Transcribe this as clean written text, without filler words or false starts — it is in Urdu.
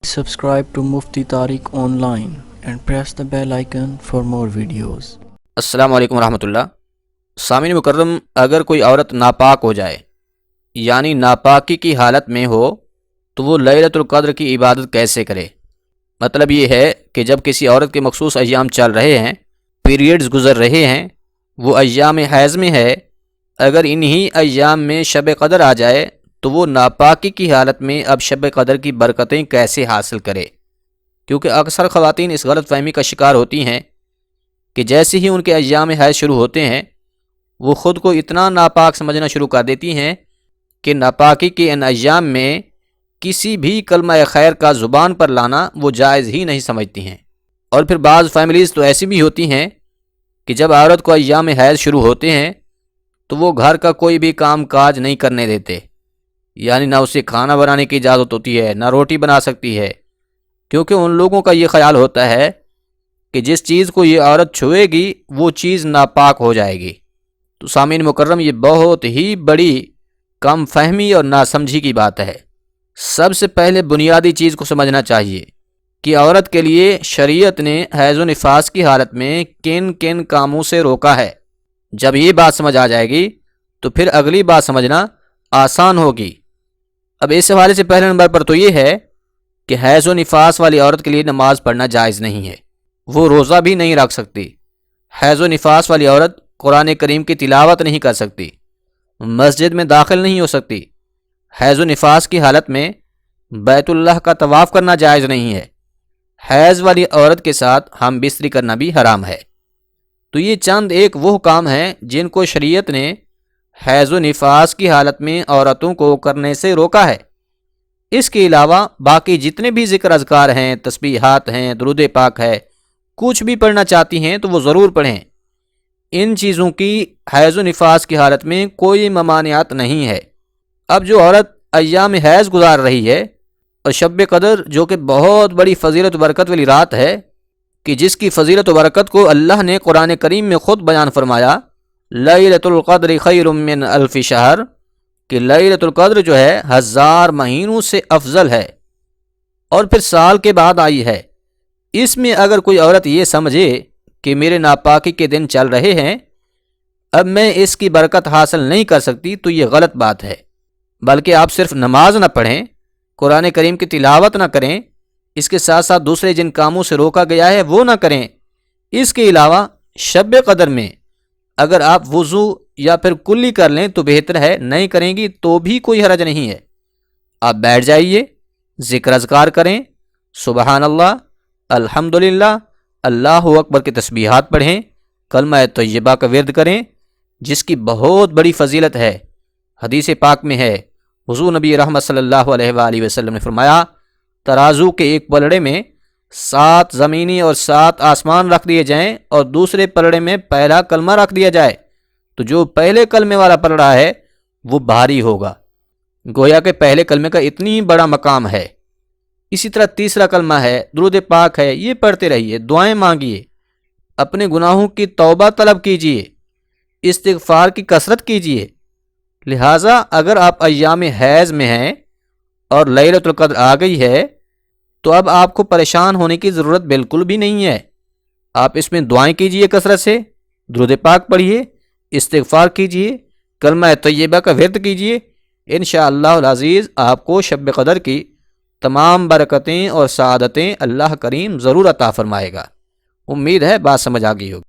Subscribe to Mufti Tariq Online and press the bell icon for more videos. السلام علیکم ورحمۃ اللہ۔ سامعین مکرم، اگر کوئی عورت ناپاک ہو جائے یعنی ناپاکی کی حالت میں ہو تو وہ لیلۃ القدر کی عبادت کیسے کرے؟ مطلب یہ ہے کہ جب کسی عورت کے مخصوص ایام چل رہے ہیں، پیریڈز گزر رہے ہیں، وہ ایام حیض میں ہے، اگر انہی ایام میں شب قدر آ جائے تو وہ ناپاکی کی حالت میں اب شب قدر کی برکتیں کیسے حاصل کرے؟ کیونکہ اکثر خواتین اس غلط فہمی کا شکار ہوتی ہیں کہ جیسے ہی ان کے ایام حیض شروع ہوتے ہیں وہ خود کو اتنا ناپاک سمجھنا شروع کر دیتی ہیں کہ ناپاکی کے ان ایام میں کسی بھی کلمہ خیر کا زبان پر لانا وہ جائز ہی نہیں سمجھتی ہیں۔ اور پھر بعض فیملیز تو ایسی بھی ہوتی ہیں کہ جب عورت کو ایام حیض شروع ہوتے ہیں تو وہ گھر کا کوئی بھی کام کاج نہیں کرنے دیتے، یعنی نہ اسے کھانا بنانے کی اجازت ہوتی ہے، نہ روٹی بنا سکتی ہے، کیونکہ ان لوگوں کا یہ خیال ہوتا ہے کہ جس چیز کو یہ عورت چھوئے گی وہ چیز ناپاک ہو جائے گی۔ تو سامعین مکرم، یہ بہت ہی بڑی کم فہمی اور ناسمجھی کی بات ہے۔ سب سے پہلے بنیادی چیز کو سمجھنا چاہیے کہ عورت کے لیے شریعت نے حیض و نفاس کی حالت میں کن کن کاموں سے روکا ہے۔ جب یہ بات سمجھ آ جائے گی تو پھر اگلی بات سمجھنا آسان ہوگی۔ اب اس حوالے سے پہلے نمبر پر تو یہ ہے کہ حیض و نفاس والی عورت کے لیے نماز پڑھنا جائز نہیں ہے، وہ روزہ بھی نہیں رکھ سکتی۔ حیض و نفاس والی عورت قرآن کریم کی تلاوت نہیں کر سکتی، مسجد میں داخل نہیں ہو سکتی۔ حیض و نفاس کی حالت میں بیت اللہ کا طواف کرنا جائز نہیں ہے۔ حیض والی عورت کے ساتھ ہم بستری کرنا بھی حرام ہے۔ تو یہ چند ایک وہ کام ہیں جن کو شریعت نے حیض و نفاس کی حالت میں عورتوں کو کرنے سے روکا ہے۔ اس کے علاوہ باقی جتنے بھی ذکر اذکار ہیں، تسبیحات ہیں، درود پاک ہے، کچھ بھی پڑھنا چاہتی ہیں تو وہ ضرور پڑھیں۔ ان چیزوں کی حیض و نفاس کی حالت میں کوئی ممانعت نہیں ہے۔ اب جو عورت ایام حیض گزار رہی ہے اور شب قدر جو کہ بہت بڑی فضیلت و برکت والی رات ہے، کہ جس کی فضیلت و برکت کو اللہ نے قرآن کریم میں خود بیان فرمایا، لیلۃ القدر خیر من الف شہر، کہ لیلۃ القدر جو ہے 1000 مہینوں سے افضل ہے اور پھر سال کے بعد آئی ہے۔ اس میں اگر کوئی عورت یہ سمجھے کہ میرے ناپاکی کے دن چل رہے ہیں، اب میں اس کی برکت حاصل نہیں کر سکتی، تو یہ غلط بات ہے۔ بلکہ آپ صرف نماز نہ پڑھیں، قرآن کریم کی تلاوت نہ کریں، اس کے ساتھ ساتھ دوسرے جن کاموں سے روکا گیا ہے وہ نہ کریں۔ اس کے علاوہ شب قدر میں اگر آپ وضو یا پھر کلی کر لیں تو بہتر ہے، نہیں کریں گی تو بھی کوئی حرج نہیں ہے۔ آپ بیٹھ جائیے، ذکر اذکار کریں، سبحان اللہ، الحمدللہ، اللہ اکبر کی تسبیحات پڑھیں، کلمہ طیبہ کا ورد کریں، جس کی بہت بڑی فضیلت ہے۔ حدیث پاک میں ہے، حضور نبی رحمت صلی اللہ علیہ وآلہ وسلم نے فرمایا، ترازو کے ایک پلڑے میں 7 زمینی اور 7 آسمان رکھ دیے جائیں اور دوسرے پلڑے میں پہلا کلمہ رکھ دیا جائے تو جو پہلے کلمے والا پلڑا ہے وہ بھاری ہوگا۔ گویا کہ پہلے کلمے کا اتنی بڑا مقام ہے۔ اسی طرح تیسرا کلمہ ہے، درود پاک ہے، یہ پڑھتے رہیے، دعائیں مانگیے، اپنے گناہوں کی توبہ طلب کیجیے، استغفار کی کثرت کیجیے۔ لہٰذا اگر آپ ایام حیض میں ہیں اور لیلۃ القدر آ گئی ہے تو اب آپ کو پریشان ہونے کی ضرورت بالکل بھی نہیں ہے۔ آپ اس میں دعائیں کیجیے، کثرت سے درود پاک پڑھیے، استغفار کیجیے، کلمہ طیبہ کا ورد کیجیے، انشاءاللہ العزیز آپ کو شب قدر کی تمام برکتیں اور سعادتیں اللہ کریم ضرور عطا فرمائے گا۔ امید ہے بات سمجھ آ گئی ہوگی۔